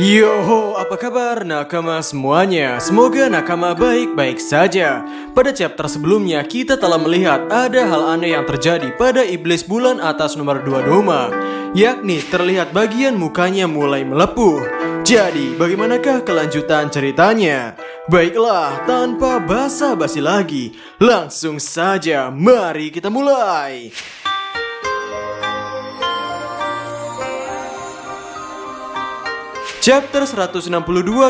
Yo, apa kabar nakama semuanya? Semoga nakama baik-baik saja. Pada chapter sebelumnya kita telah melihat ada hal aneh yang terjadi pada iblis bulan atas nomor 2 Doma, yakni terlihat bagian mukanya mulai melepuh. Jadi, bagaimanakah kelanjutan ceritanya? Baiklah, tanpa basa-basi lagi, langsung saja mari kita mulai. Chapter 162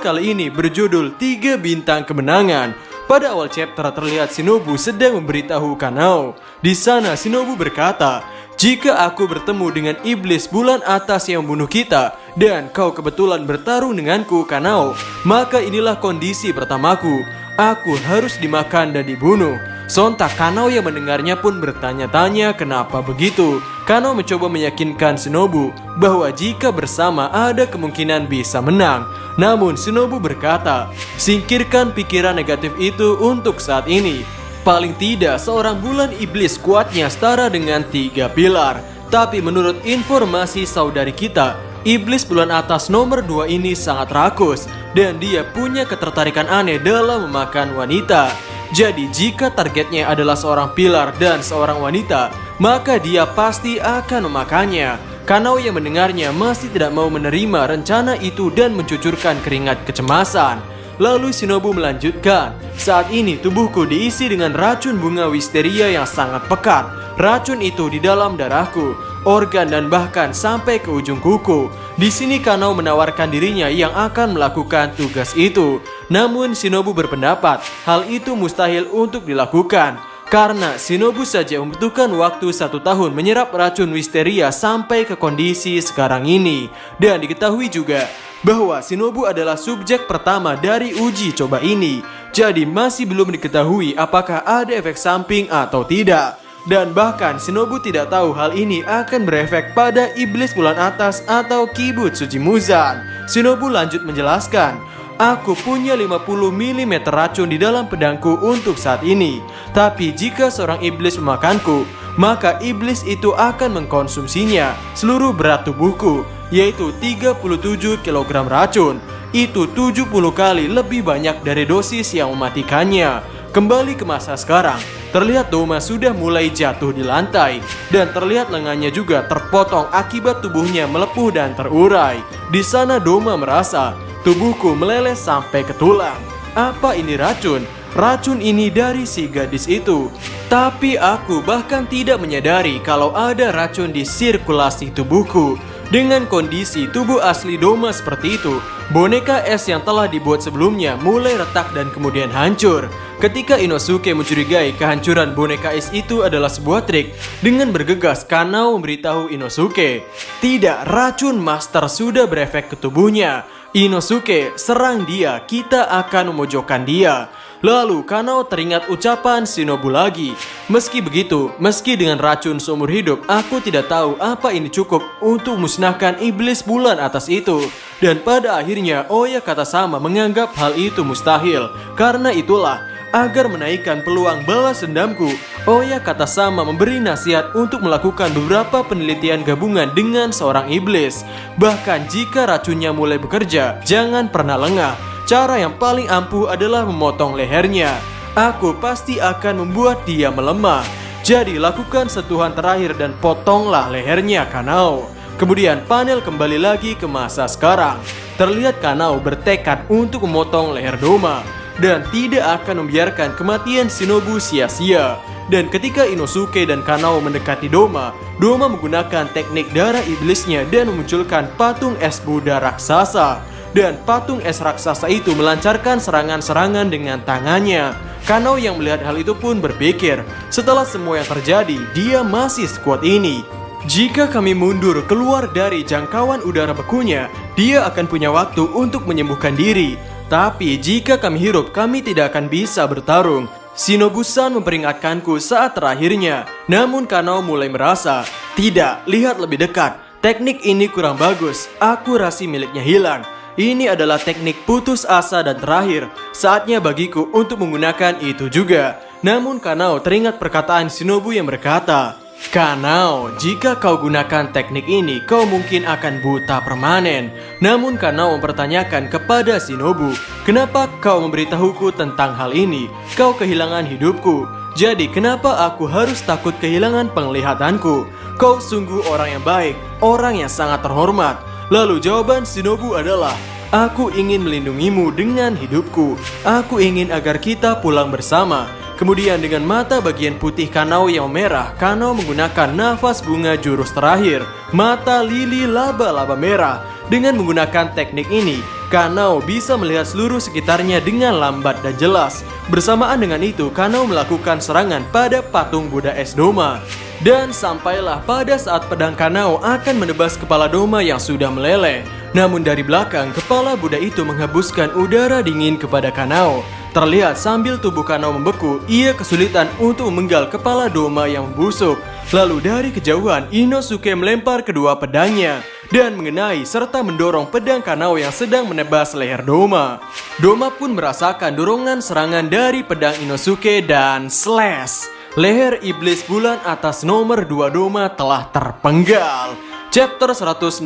kali ini berjudul 3 Bintang Kemenangan. Pada awal chapter terlihat Shinobu sedang memberitahu Kanao. Di sana Shinobu berkata, "Jika aku bertemu dengan iblis bulan atas yang membunuh kita dan kau kebetulan bertarung denganku, Kanao, maka inilah kondisi pertamaku. Aku harus dimakan dan dibunuh." Sontak Kanao yang mendengarnya pun bertanya-tanya kenapa begitu. Kanao mencoba meyakinkan Shinobu bahwa jika bersama ada kemungkinan bisa menang. Namun Shinobu berkata, singkirkan pikiran negatif itu untuk saat ini. Paling tidak seorang bulan iblis kuatnya setara dengan 3 pilar. Tapi menurut informasi saudari kita, iblis bulan atas nomor 2 ini sangat rakus dan dia punya ketertarikan aneh dalam memakan wanita. Jadi jika targetnya adalah seorang pilar dan seorang wanita, maka dia pasti akan memakannya. Kanao yang mendengarnya masih tidak mau menerima rencana itu dan mencucurkan keringat kecemasan. Lalu Shinobu melanjutkan, saat ini tubuhku diisi dengan racun bunga wisteria yang sangat pekat. Racun itu di dalam darahku, organ dan bahkan sampai ke ujung kuku. Di sini Kanao menawarkan dirinya yang akan melakukan tugas itu. Namun Shinobu berpendapat hal itu mustahil untuk dilakukan karena Shinobu saja membutuhkan waktu 1 tahun menyerap racun wisteria sampai ke kondisi sekarang ini. Dan diketahui juga bahwa Shinobu adalah subjek pertama dari uji coba ini. Jadi masih belum diketahui apakah ada efek samping atau tidak. Dan bahkan Shinobu tidak tahu hal ini akan berefek pada iblis bulan atas atau Kibutsuji Muzan. Shinobu lanjut menjelaskan, aku punya 50 mm racun di dalam pedangku untuk saat ini. Tapi jika seorang iblis memakanku, maka iblis itu akan mengkonsumsinya seluruh berat tubuhku, yaitu 37 kg racun. Itu 70 kali lebih banyak dari dosis yang mematikannya. Kembali ke masa sekarang, terlihat Doma sudah mulai jatuh di lantai dan terlihat lengannya juga terpotong akibat tubuhnya melepuh dan terurai. Di sana Doma merasa tubuhku meleleh sampai ke tulang. Apa ini racun? Racun ini dari si gadis itu. Tapi aku bahkan tidak menyadari kalau ada racun di sirkulasi tubuhku. Dengan kondisi tubuh asli Doma seperti itu, boneka es yang telah dibuat sebelumnya mulai retak dan kemudian hancur. Ketika Inosuke mencurigai kehancuran boneka es itu adalah sebuah trik, dengan bergegas Kanao memberitahu Inosuke, tidak, racun master sudah berefek ke tubuhnya. Inosuke, serang dia, kita akan memojokkan dia. Lalu Kanao teringat ucapan Shinobu lagi. Meski begitu, meski dengan racun seumur hidup, aku tidak tahu apa ini cukup untuk musnahkan iblis bulan atas itu. Dan pada akhirnya Oya Katasama menganggap hal itu mustahil. Karena itulah, agar menaikkan peluang balas dendamku, Oya Katasama memberi nasihat untuk melakukan beberapa penelitian gabungan dengan seorang iblis. Bahkan jika racunnya mulai bekerja, jangan pernah lengah. Cara yang paling ampuh adalah memotong lehernya. Aku pasti akan membuat dia melemah. Jadi lakukan sentuhan terakhir dan potonglah lehernya, Kanao. Kemudian panel kembali lagi ke masa sekarang. Terlihat Kanao bertekad untuk memotong leher Doma dan tidak akan membiarkan kematian Shinobu sia-sia. Dan ketika Inosuke dan Kanao mendekati Doma, Doma menggunakan teknik darah iblisnya dan memunculkan patung es Buddha raksasa. Dan patung es raksasa itu melancarkan serangan-serangan dengan tangannya. Kanao yang melihat hal itu pun berpikir, setelah semua yang terjadi, dia masih sekuat ini. Jika kami mundur keluar dari jangkauan udara bekunya, dia akan punya waktu untuk menyembuhkan diri. Tapi jika kami hirup, kami tidak akan bisa bertarung. Shinobu-san memperingatkanku saat terakhirnya. Namun Kanao mulai merasa, tidak, lihat lebih dekat. Teknik ini kurang bagus, akurasi miliknya hilang. Ini adalah teknik putus asa dan terakhir. Saatnya bagiku untuk menggunakan itu juga. Namun Kanao teringat perkataan Shinobu yang berkata, Kanao, jika kau gunakan teknik ini, kau mungkin akan buta permanen. Namun Kanao mempertanyakan kepada Shinobu, kenapa kau memberitahuku tentang hal ini? Kau kehilangan hidupku. Jadi kenapa aku harus takut kehilangan penglihatanku? Kau sungguh orang yang baik, orang yang sangat terhormat. Lalu jawaban Shinobu adalah, aku ingin melindungimu dengan hidupku. Aku ingin agar kita pulang bersama. Kemudian dengan mata bagian putih Kanao yang merah, Kanao menggunakan nafas bunga jurus terakhir, mata lili laba-laba merah. Dengan menggunakan teknik ini, Kanao bisa melihat seluruh sekitarnya dengan lambat dan jelas. Bersamaan dengan itu, Kanao melakukan serangan pada patung Buddha es Doma. Dan sampailah pada saat pedang Kanao akan menebas kepala Doma yang sudah meleleh. Namun dari belakang, kepala Buddha itu menghembuskan udara dingin kepada Kanao. Terlihat sambil tubuh Kanao membeku, ia kesulitan untuk memenggal kepala Doma yang membusuk. Lalu dari kejauhan, Inosuke melempar kedua pedangnya dan mengenai serta mendorong pedang Kanao yang sedang menebas leher Doma. Doma pun merasakan dorongan serangan dari pedang Inosuke dan slash. Leher iblis bulan atas nomor 2 Doma telah terpenggal. Chapter 162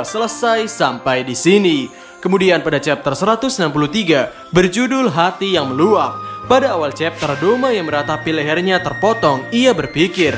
selesai sampai di sini. Kemudian pada chapter 163 berjudul Hati yang Meluap. Pada awal chapter, Doma yang meratapi lehernya terpotong. Ia berpikir,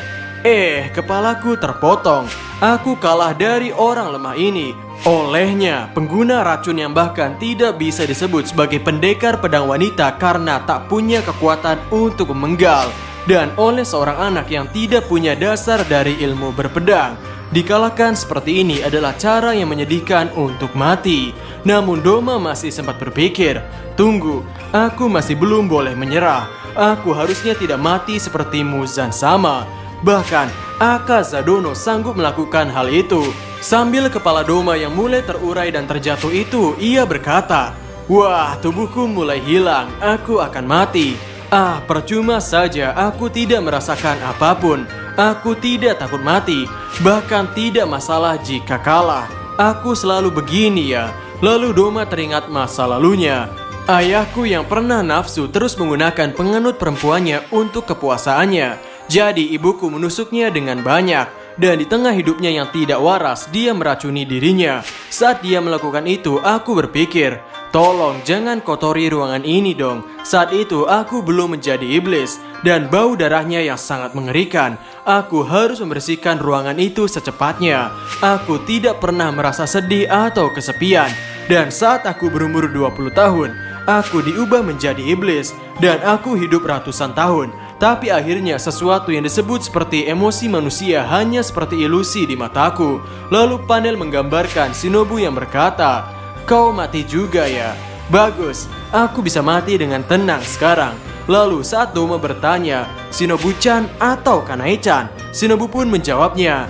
kepalaku terpotong. Aku kalah dari orang lemah ini. Olehnya, pengguna racun yang bahkan tidak bisa disebut sebagai pendekar pedang wanita karena tak punya kekuatan untuk memenggal. Dan oleh seorang anak yang tidak punya dasar dari ilmu berpedang. Dikalahkan seperti ini adalah cara yang menyedihkan untuk mati. Namun Doma masih sempat berpikir, tunggu, aku masih belum boleh menyerah. Aku harusnya tidak mati seperti Muzan sama. Bahkan Akazadono sanggup melakukan hal itu. Sambil kepala Doma yang mulai terurai dan terjatuh itu, ia berkata, wah, tubuhku mulai hilang, aku akan mati. Percuma saja, aku tidak merasakan apapun. Aku tidak takut mati, bahkan tidak masalah jika kalah. Aku selalu begini ya. Lalu Doma teringat masa lalunya. Ayahku yang pernah nafsu terus menggunakan penganut perempuannya untuk kepuasaannya. Jadi ibuku menusuknya dengan banyak. Dan di tengah hidupnya yang tidak waras, dia meracuni dirinya. Saat dia melakukan itu, aku berpikir, tolong jangan kotori ruangan ini dong. Saat itu aku belum menjadi iblis. Dan bau darahnya yang sangat mengerikan. Aku harus membersihkan ruangan itu secepatnya. Aku tidak pernah merasa sedih atau kesepian. Dan saat aku berumur 20 tahun, aku diubah menjadi iblis. Dan aku hidup ratusan tahun. Tapi akhirnya sesuatu yang disebut seperti emosi manusia hanya seperti ilusi di mataku. Lalu panel menggambarkan Shinobu yang berkata, kau mati juga ya? Bagus, aku bisa mati dengan tenang sekarang. Lalu saat Doma bertanya, Shinobu-chan atau Kanae-chan? Shinobu pun menjawabnya,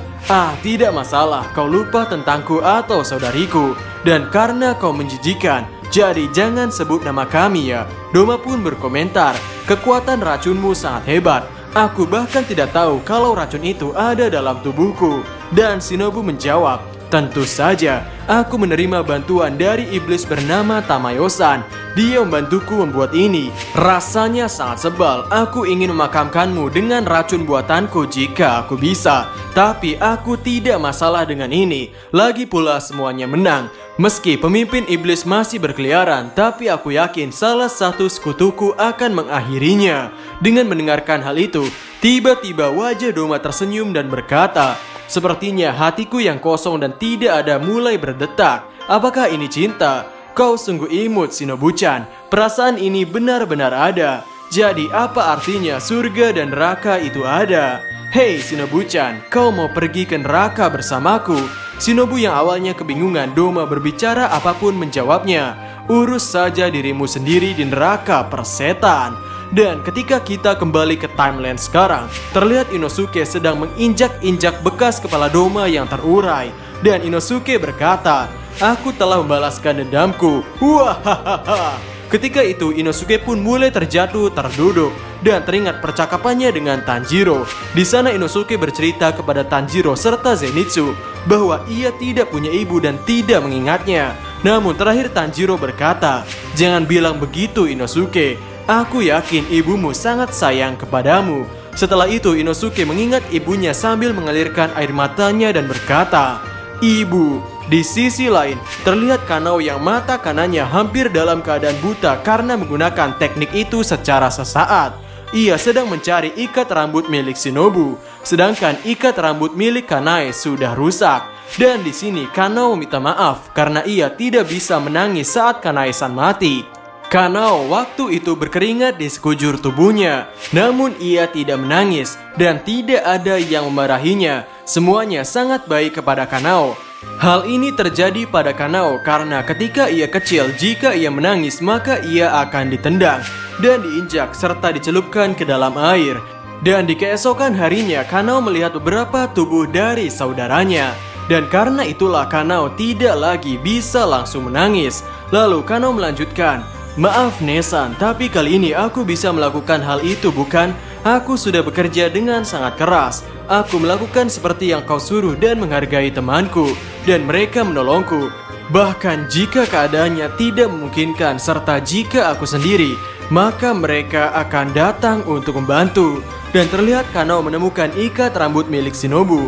tidak masalah, kau lupa tentangku atau saudariku. Dan karena kau menjijikan, jadi jangan sebut nama kami ya. Doma pun berkomentar, kekuatan racunmu sangat hebat. Aku bahkan tidak tahu kalau racun itu ada dalam tubuhku. Dan Shinobu menjawab, tentu saja, aku menerima bantuan dari iblis bernama Tamayo-san. Dia membantuku membuat ini. Rasanya sangat sebal. Aku ingin memakamkanmu dengan racun buatanku jika aku bisa. Tapi aku tidak masalah dengan ini. Lagi pula semuanya menang. Meski pemimpin iblis masih berkeliaran, tapi aku yakin salah satu sekutuku akan mengakhirinya. Dengan mendengarkan hal itu, tiba-tiba wajah Doma tersenyum dan berkata, sepertinya hatiku yang kosong dan tidak ada mulai berdetak. Apakah ini cinta? Kau sungguh imut, Shinobu-chan. Perasaan ini benar-benar ada. Jadi apa artinya surga dan neraka itu ada? Hei Shinobu-chan, kau mau pergi ke neraka bersamaku? Shinobu yang awalnya kebingungan Doma berbicara apapun menjawabnya. Urus saja dirimu sendiri di neraka persetan. Dan ketika kita kembali ke timeline sekarang, terlihat Inosuke sedang menginjak-injak bekas kepala Doma yang terurai. Dan Inosuke berkata, aku telah membalaskan dendamku. Wahahaha. Ketika itu Inosuke pun mulai terjatuh terduduk dan teringat percakapannya dengan Tanjiro. Di sana Inosuke bercerita kepada Tanjiro serta Zenitsu bahwa ia tidak punya ibu dan tidak mengingatnya. Namun terakhir Tanjiro berkata, jangan bilang begitu Inosuke. Aku yakin ibumu sangat sayang kepadamu. Setelah itu Inosuke mengingat ibunya sambil mengalirkan air matanya dan berkata, "Ibu." Di sisi lain, terlihat Kanao yang mata kanannya hampir dalam keadaan buta karena menggunakan teknik itu secara sesaat. Ia sedang mencari ikat rambut milik Shinobu, sedangkan ikat rambut milik Kanae sudah rusak. Dan di sini Kanao meminta maaf karena ia tidak bisa menangis saat Kanae-san mati. Kanao waktu itu berkeringat di sekujur tubuhnya, namun ia tidak menangis dan tidak ada yang memarahinya. Semuanya sangat baik kepada Kanao. Hal ini terjadi pada Kanao karena ketika ia kecil, jika ia menangis maka ia akan ditendang dan diinjak serta dicelupkan ke dalam air. Dan di keesokan harinya Kanao melihat beberapa tubuh dari saudaranya. Dan karena itulah Kanao tidak lagi bisa langsung menangis. Lalu Kanao melanjutkan, "Maaf Nesan, tapi kali ini aku bisa melakukan hal itu bukan? Aku sudah bekerja dengan sangat keras. Aku melakukan seperti yang kau suruh dan menghargai temanku. Dan mereka menolongku. Bahkan jika keadaannya tidak memungkinkan serta jika aku sendiri, maka mereka akan datang untuk membantu." Dan terlihat Kanao menemukan ikat rambut milik Shinobu.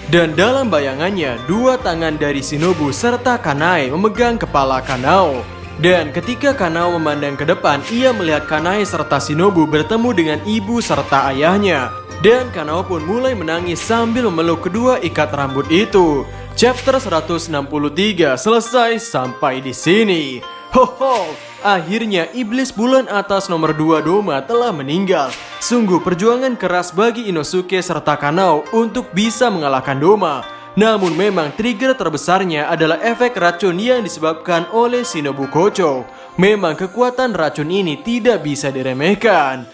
Dan dalam bayangannya, dua tangan dari Shinobu serta Kanae memegang kepala Kanao. Dan ketika Kanao memandang ke depan, ia melihat Kanae serta Shinobu bertemu dengan ibu serta ayahnya. Dan Kanao pun mulai menangis sambil memeluk kedua ikat rambut itu. Chapter 163 selesai sampai di sini. Hoho, akhirnya iblis bulan atas nomor 2 Doma telah meninggal. Sungguh perjuangan keras bagi Inosuke serta Kanao untuk bisa mengalahkan Doma. Namun memang trigger terbesarnya adalah efek racun yang disebabkan oleh Shinobu Kocho. Memang kekuatan racun ini tidak bisa diremehkan.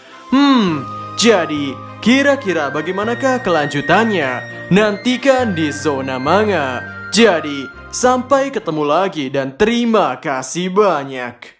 Jadi kira-kira bagaimanakah kelanjutannya? Nantikan di Zona Manga. Jadi sampai ketemu lagi dan terima kasih banyak.